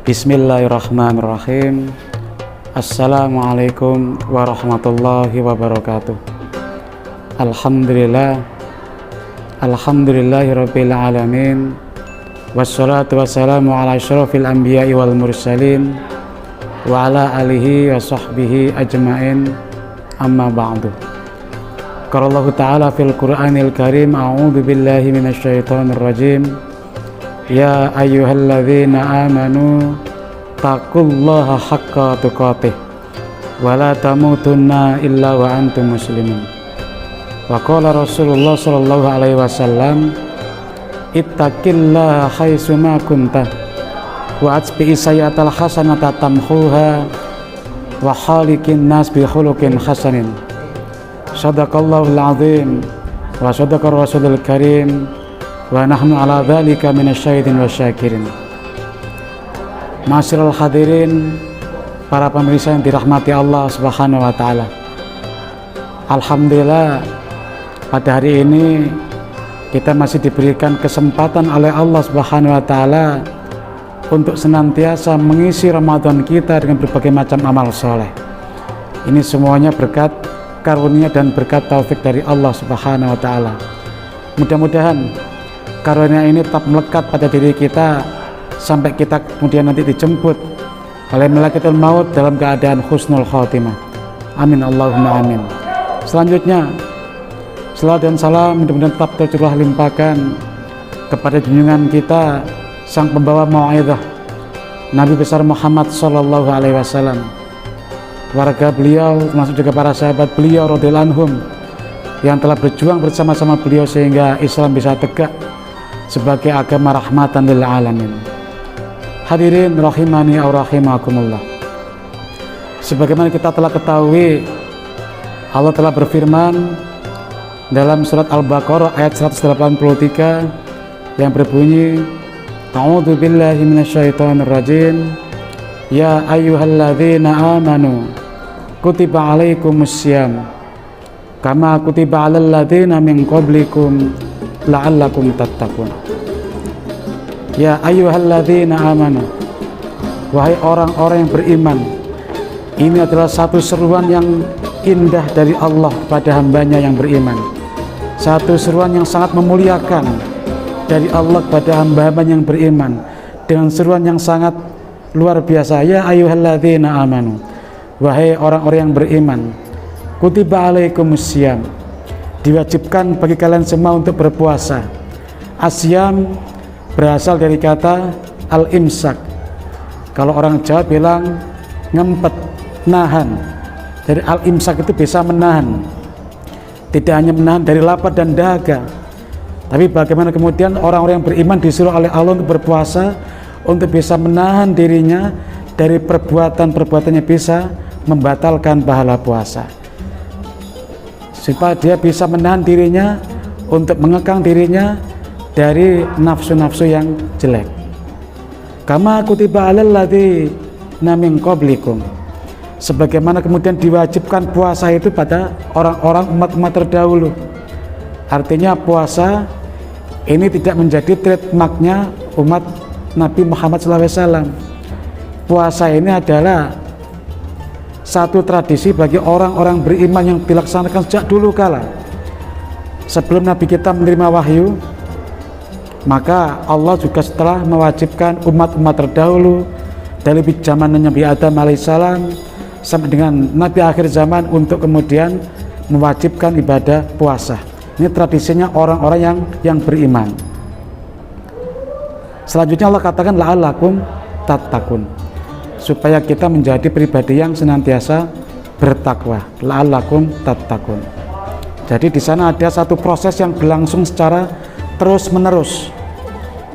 Bismillahirrahmanirrahim. Assalamualaikum warahmatullahi wabarakatuh. Alhamdulillahirabbil alamin. Wassalatu wassalamu ala asyrafil anbiya'i wal mursalin wa ala alihi wa sahbihi ajmain. Amma ba'du. Qala Allah Ta'ala fil Qur'anil Karim, a'udzu billahi minasyaitonir rajim. Ya ayyuhalladzina amanu taqullaha haqqa tuqatih wa la tamutunna illa wa antum muslimun. Wa qala Rasulullah sallallahu alaihi wasallam, ittaqillaha haitsu ma kunta wa atbi sayyatal hasanata tamhuha wa khaliqin nas bi khuluqin hasanin. Shadaqallahul azim wa shadaqar rasulul karim wa nahnu ala dzalika minasyahidin wasyakirin. Ma'asyiral hadirin, para pemirsa yang dirahmati Allah Subhanahu wa taala. Alhamdulillah, pada hari ini kita masih diberikan kesempatan oleh Allah Subhanahu wa taala untuk senantiasa mengisi Ramadan kita dengan berbagai macam amal soleh. Ini semuanya berkat karunia dan berkat taufik dari Allah Subhanahu wa taala. Mudah-mudahan karunia ini tetap melekat pada diri kita sampai kita kemudian nanti dijemput oleh malaikatul maut dalam keadaan husnul khotimah. Amin Allahumma amin. Selanjutnya, selawat dan salam mudah-mudahan tetap tercurah limpahkan kepada junjungan kita sang pembawa mau'izah, Nabi besar Muhammad sallallahu alaihi wasallam, warga beliau termasuk juga para sahabat beliau radhiyallahu anhum yang telah berjuang bersama-sama beliau sehingga Islam bisa tegak sebagai agama rahmatan lil alamin. Hadirin rahimani aw rahimakumullah. Sebagaimana kita telah ketahui, Allah telah berfirman dalam surat Al-Baqarah ayat 183 yang berbunyi, a'udzu billahi minasyaitonir rajim. Ya ayyuhalladzina amanu kutiba alaikumussyam kama kutiba alal ladzina min qablikum la'allakum tattaqun. Ya ayyuhalladzina amanu, wahai orang-orang yang beriman. Ini adalah satu seruan yang indah dari Allah pada hambanya yang beriman, satu seruan yang sangat memuliakan dari Allah kepada hamba-hamba yang beriman, dengan seruan yang sangat luar biasa. Ya ayyuhalladzina amanu, wahai orang-orang yang beriman. Kutiba alaikumussyam, diwajibkan bagi kalian semua untuk berpuasa. Asyam berasal dari kata al-imsak. Kalau orang Jawa bilang ngempet, nahan. Dari al-imsak itu bisa menahan, tidak hanya menahan dari lapar dan dahaga, tapi bagaimana kemudian orang-orang yang beriman disuruh oleh Allah untuk berpuasa, untuk bisa menahan dirinya dari perbuatan-perbuatan yang bisa membatalkan pahala puasa, supaya dia bisa menahan dirinya untuk mengekang dirinya dari nafsu-nafsu yang jelek. Kama kutiba alal ladzina min qablikum, sebagaimana kemudian diwajibkan puasa itu pada orang-orang umat-umat terdahulu. Artinya puasa ini tidak menjadi trademarknya umat Nabi Muhammad SAW. Puasa ini adalah satu tradisi bagi orang-orang beriman yang dilaksanakan sejak dulu kala. Sebelum Nabi kita menerima wahyu, maka Allah juga setelah mewajibkan umat-umat terdahulu dari zaman Nabi Adam alaihissalam sampai dengan Nabi akhir zaman untuk kemudian mewajibkan ibadah puasa. Ini tradisinya orang-orang yang beriman. Selanjutnya Allah katakan la'allakum tattaqun, supaya kita menjadi pribadi yang senantiasa bertakwa. La'allakum tattaqun. Jadi di sana ada satu proses yang berlangsung secara terus menerus.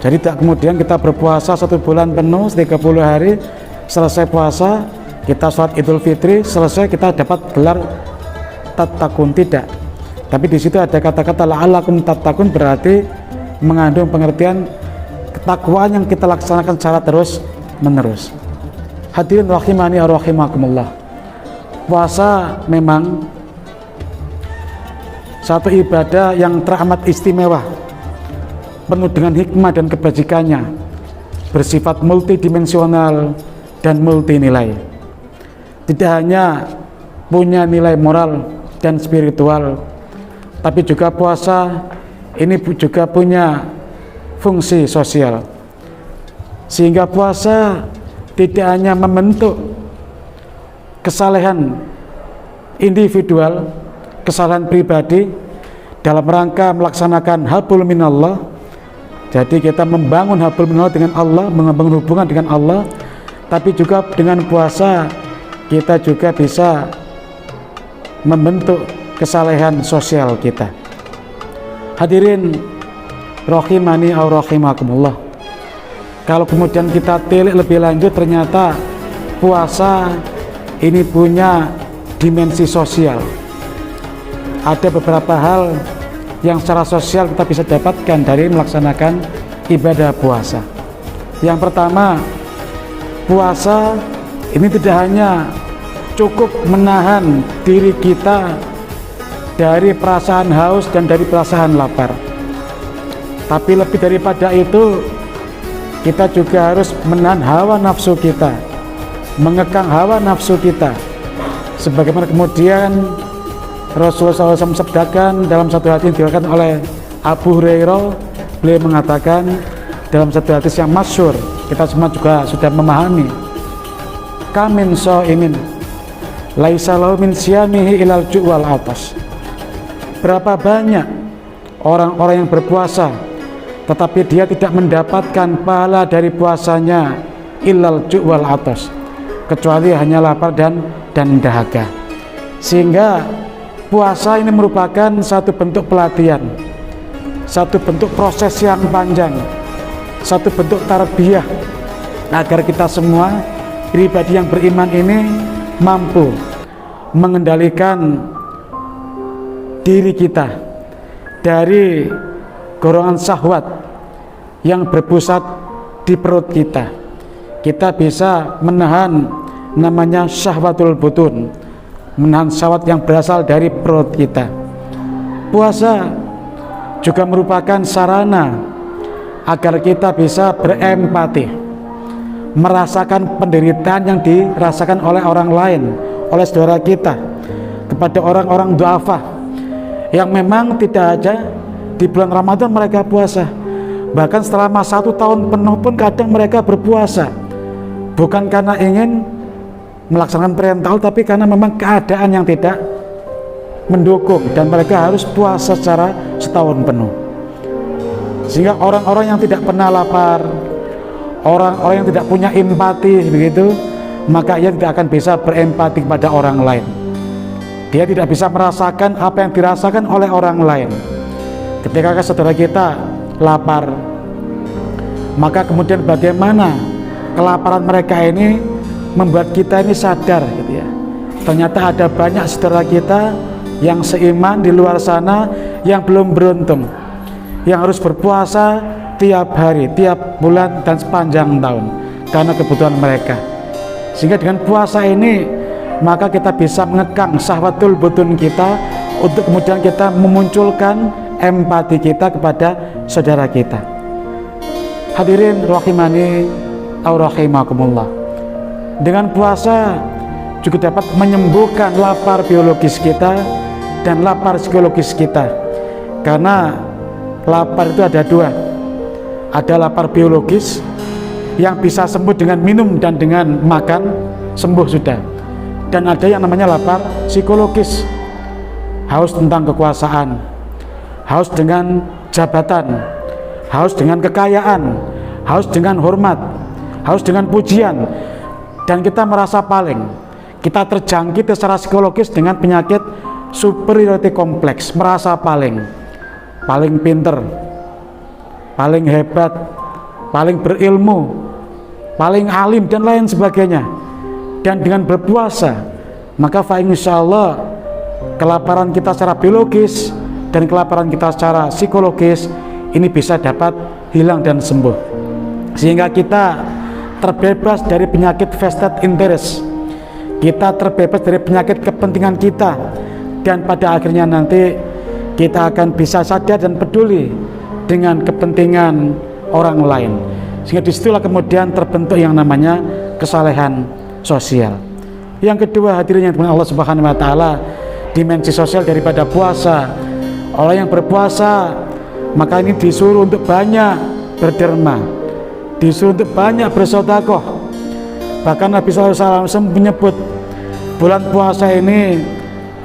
Jadi tak kemudian kita berpuasa 1 bulan penuh 30 hari, selesai puasa kita sholat Idul Fitri, selesai kita dapat gelar tattaqun, tidak. Tapi di situ ada kata-kata la'allakum tattaqun, berarti mengandung pengertian ketakwaan yang kita laksanakan secara terus menerus. Hadirin rahimani wa rahimakumullah. Puasa memang satu ibadah yang teramat istimewa, penuh dengan hikmah dan kebajikannya. bersifat multidimensional dan multinilai. Tidak hanya punya nilai moral dan spiritual, tapi juga puasa ini juga punya fungsi sosial. Sehingga puasa tidak hanya membentuk kesalehan individual, kesalahan pribadi dalam rangka melaksanakan hablum minallah. Jadi kita membangun hablum minallah dengan Allah, membangun hubungan dengan Allah, tapi juga dengan puasa kita juga bisa membentuk kesalehan sosial kita. Hadirin rahimani aw rahimakumullah. Kalau kemudian kita telik lebih lanjut, ternyata puasa ini punya dimensi sosial. Ada beberapa hal yang secara sosial kita bisa dapatkan dari melaksanakan ibadah puasa. Yang pertama, puasa ini tidak hanya cukup menahan diri kita dari perasaan haus dan dari perasaan lapar, tapi lebih daripada itu kita juga harus menahan hawa nafsu kita, mengekang hawa nafsu kita, sebagaimana kemudian Rasulullah SAW sabdakan dalam satu hadis yang diriwayatkan oleh Abu Hurairah. Beliau mengatakan dalam satu hadis yang masyhur, kita semua juga sudah memahami, kamin shaimin laisa lahu min siyamihi ilal ju' wal atas. Berapa banyak orang-orang yang berpuasa tetapi dia tidak mendapatkan pahala dari puasanya illal ju' wal atas, kecuali hanya lapar dan dahaga. Sehingga puasa ini merupakan satu bentuk pelatihan, satu bentuk proses yang panjang, satu bentuk tarbiyah agar kita semua pribadi yang beriman ini mampu mengendalikan diri kita dari dorongan syahwat yang berpusat di perut kita. Kita bisa menahan namanya syahwatul butun, menahan syahwat yang berasal dari perut kita. Puasa juga merupakan sarana agar kita bisa berempati, merasakan penderitaan yang dirasakan oleh orang lain, oleh saudara kita, kepada orang-orang du'afa yang memang tidak aja di bulan Ramadan mereka puasa, bahkan selama 1 tahun penuh pun kadang mereka berpuasa, bukan karena ingin melaksanakan perintah, tapi karena memang keadaan yang tidak mendukung dan mereka harus puasa secara setahun penuh. Sehingga orang-orang yang tidak pernah lapar, orang-orang yang tidak punya empati begitu, maka ia tidak akan bisa berempati kepada orang lain. Dia tidak bisa merasakan apa yang dirasakan oleh orang lain. Ketika saudara kita lapar, maka kemudian bagaimana kelaparan mereka ini membuat kita ini sadar gitu ya. Ternyata ada banyak saudara kita yang seiman di luar sana yang belum beruntung, yang harus berpuasa tiap hari, tiap bulan dan sepanjang tahun karena kebutuhan mereka. Sehingga dengan puasa ini maka kita bisa mengekang syahwatul butun kita untuk kemudian kita memunculkan empati kita kepada saudara kita. Hadirin rahimani aw rahimakumullah. Dengan puasa juga dapat menyembuhkan lapar biologis kita dan lapar psikologis kita. Karena lapar itu ada dua. Ada lapar biologis yang bisa sembuh dengan minum dan dengan makan, sembuh sudah. Dan ada yang namanya lapar psikologis, haus tentang kekuasaan, haus dengan jabatan, haus dengan kekayaan, haus dengan hormat, haus dengan pujian, dan kita merasa paling, kita terjangkit secara psikologis dengan penyakit superiority kompleks, merasa paling pinter, paling hebat, paling berilmu, paling alim dan lain sebagainya. Dan dengan berpuasa maka insyaallah kelaparan kita secara biologis dan kelaparan kita secara psikologis ini bisa dapat hilang dan sembuh, sehingga kita terbebas dari penyakit vested interest, kita terbebas dari penyakit kepentingan kita, dan pada akhirnya nanti kita akan bisa sadar dan peduli dengan kepentingan orang lain, sehingga disitulah kemudian terbentuk yang namanya kesalehan sosial. Yang kedua, hadirin yang dimiliki Allah Subhanahu wa taala, dimensi sosial daripada puasa. Orang yang berpuasa maka ini disuruh untuk banyak berderma, disuruh untuk banyak bersedekah. Bahkan Nabi SAW menyebut bulan puasa ini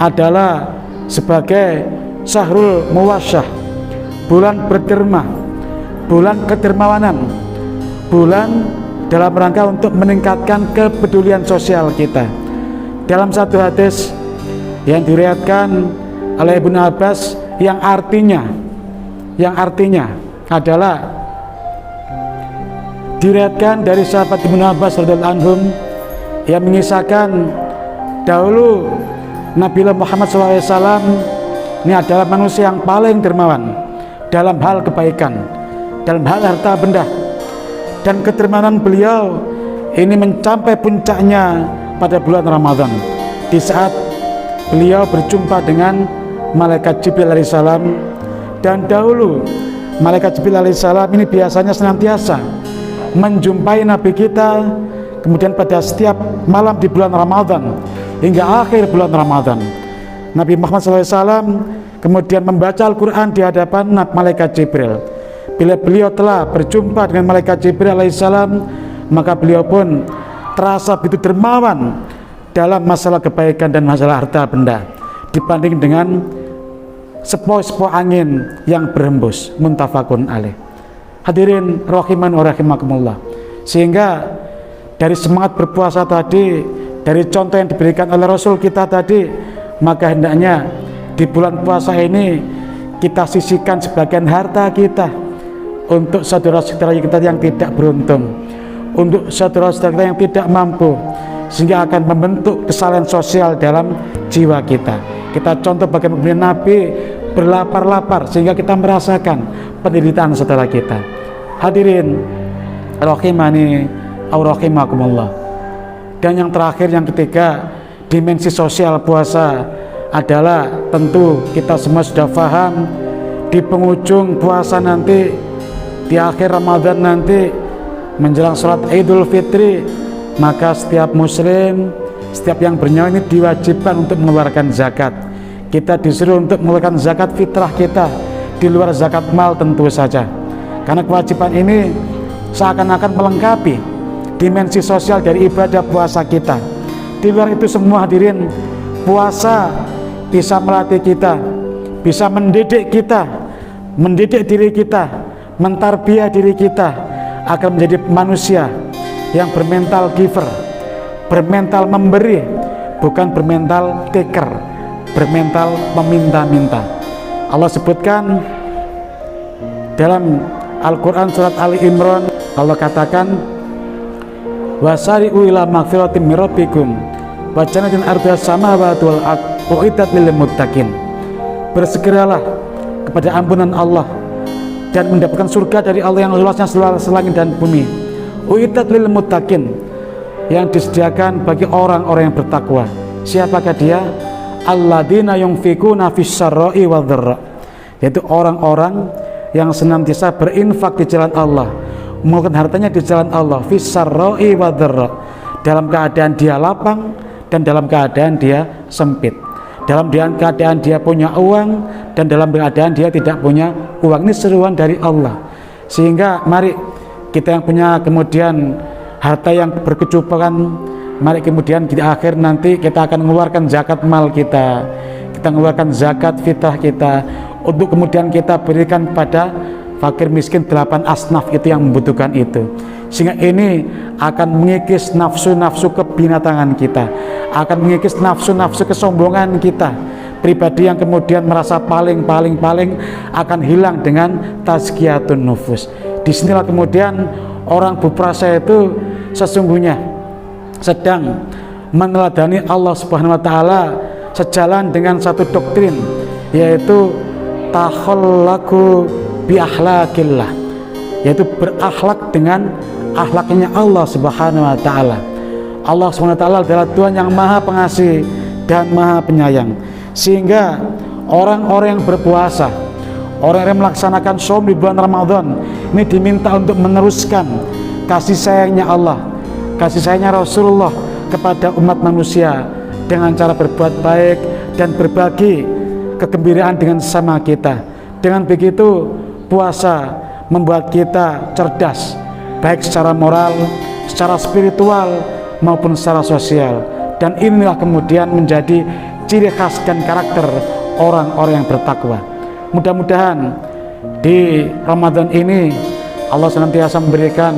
adalah sebagai syahrul muwasyah, bulan berderma, bulan kedermawanan, bulan dalam rangka untuk meningkatkan kepedulian sosial kita. Dalam satu hadis yang diriwayatkan oleh Ibnu Abbas yang artinya adalah diriwayatkan dari sahabat Ibnu Abbas radhiyallahu anhum yang mengisahkan dahulu Nabi Muhammad SAW ini adalah manusia yang paling dermawan dalam hal kebaikan, dalam hal harta benda, dan kedermawanan beliau ini mencapai puncaknya pada bulan Ramadan di saat beliau berjumpa dengan malaikat Jibril alaihissalam. Dan dahulu malaikat Jibril alaihissalam ini biasanya senantiasa menjumpai Nabi kita, kemudian pada setiap malam di bulan Ramadan hingga akhir bulan Ramadan. Nabi Muhammad SAW kemudian membaca Al-Quran di hadapan malaikat Jibril. Bila beliau telah berjumpa dengan malaikat Jibril alaihissalam, maka beliau pun terasa begitu dermawan dalam masalah kebaikan dan masalah harta benda dibanding dengan sepoi-sepoi angin yang berhembus. Muttafaqun alaih. Hadirin rahiman wa rahimakumullah. Sehingga dari semangat berpuasa tadi, dari contoh yang diberikan oleh Rasul kita tadi, maka hendaknya di bulan puasa ini kita sisihkan sebagian harta kita untuk saudara-saudara kita yang tidak beruntung, untuk saudara-saudara kita yang tidak mampu, sehingga akan membentuk kesalahan sosial dalam jiwa kita. Kita contoh bagaimana Nabi berlapar-lapar sehingga kita merasakan penderitaan saudara kita. Hadirin rahimani au rahimakumullah. Dan yang terakhir, yang ketiga, dimensi sosial puasa adalah tentu kita semua sudah paham di penghujung puasa nanti, di akhir Ramadan nanti menjelang sholat Idul Fitri, maka setiap muslim, setiap yang bernyawa ini diwajibkan untuk mengeluarkan zakat. Kita disuruh untuk mengeluarkan zakat fitrah kita di luar zakat mal tentu saja, karena kewajiban ini seakan-akan melengkapi dimensi sosial dari ibadah puasa kita. Di luar itu semua, hadirin, puasa bisa melatih kita, bisa mendidik kita, mendidik diri kita, mentarbiyah diri kita agar menjadi manusia yang bermental giver, bermental memberi, bukan bermental taker, bermental meminta-minta. Allah sebutkan dalam Al-Quran surat Ali Imran, Allah katakan, wasari'u ila magfiratin min rabbikum wa jannatin ardha samawati wal ardh uiddat lil muttaqin. Bersegeralah kepada ampunan Allah dan mendapatkan surga dari Allah yang luasnya seluas langit dan bumi. Uiddat lil muttaqin, yang disediakan bagi orang-orang yang bertakwa. Siapakah dia? Alladzina yunfikuna fis sarra'i wad dharra, yaitu orang-orang yang senantiasa berinfak di jalan Allah, mengeluarkan hartanya di jalan Allah, fis sarra'i wad dharra, dalam keadaan dia lapang dan dalam keadaan dia sempit, dalam keadaan dia punya uang dan dalam keadaan dia tidak punya uang. Ini seruan dari Allah. Sehingga mari kita yang punya kemudian harta yang berkecukupan, mari kemudian di akhir nanti kita akan mengeluarkan zakat mal kita, kita mengeluarkan zakat fitrah kita, untuk kemudian kita berikan pada fakir miskin 8 asnaf itu yang membutuhkan itu. Sehingga ini akan mengikis nafsu-nafsu kebinatangan kita, akan mengikis nafsu-nafsu kesombongan kita, pribadi yang kemudian merasa paling akan hilang dengan tazkiyatun nufus. Disinilah kemudian orang berpuasa itu sesungguhnya sedang meneladani Allah Subhanahu wa taala sejalan dengan satu doktrin, yaitu takhallaqu bi akhlaqillah, yaitu berakhlak dengan akhlaknya Allah Subhanahu wa taala. Allah Subhanahu wa taala adalah Tuhan yang Maha Pengasih dan Maha Penyayang. Sehingga orang-orang yang berpuasa, orang yang melaksanakan saum di bulan Ramadan ini diminta untuk meneruskan kasih sayangnya Allah, kasih sayangnya Rasulullah kepada umat manusia dengan cara berbuat baik dan berbagi kegembiraan dengan sesama kita. Dengan begitu puasa membuat kita cerdas, baik secara moral, secara spiritual maupun secara sosial. Dan inilah kemudian menjadi ciri khas dan karakter orang-orang yang bertakwa. Mudah-mudahan di Ramadan ini Allah senantiasa memberikan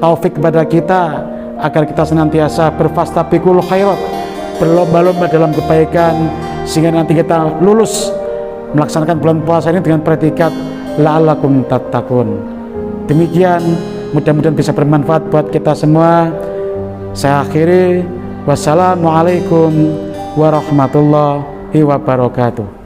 taufik kepada kita agar kita senantiasa berfastabiqul khairat, berlomba-lomba dalam kebaikan, sehingga nanti kita lulus melaksanakan bulan puasa ini dengan predikat la'allakum tattaqun. Demikian, mudah-mudahan bisa bermanfaat buat kita semua. Saya akhiri, wassalamualaikum warahmatullahi wabarakatuh.